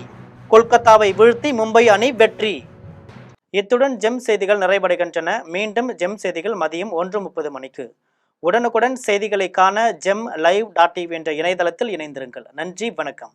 கொல்கத்தாவை வீழ்த்தி மும்பை அணி வெற்றி. இத்துடன் ஜெம் செய்திகள் நிறைவடைகின்றன. மீண்டும் ஜெம் செய்திகள் மதியம் 1:30 மணிக்கு. உடனுக்குடன் செய்திகளை காண GemLive.tv என்ற இணையதளத்தில் இணைந்திருங்கள். நன்றி, வணக்கம்.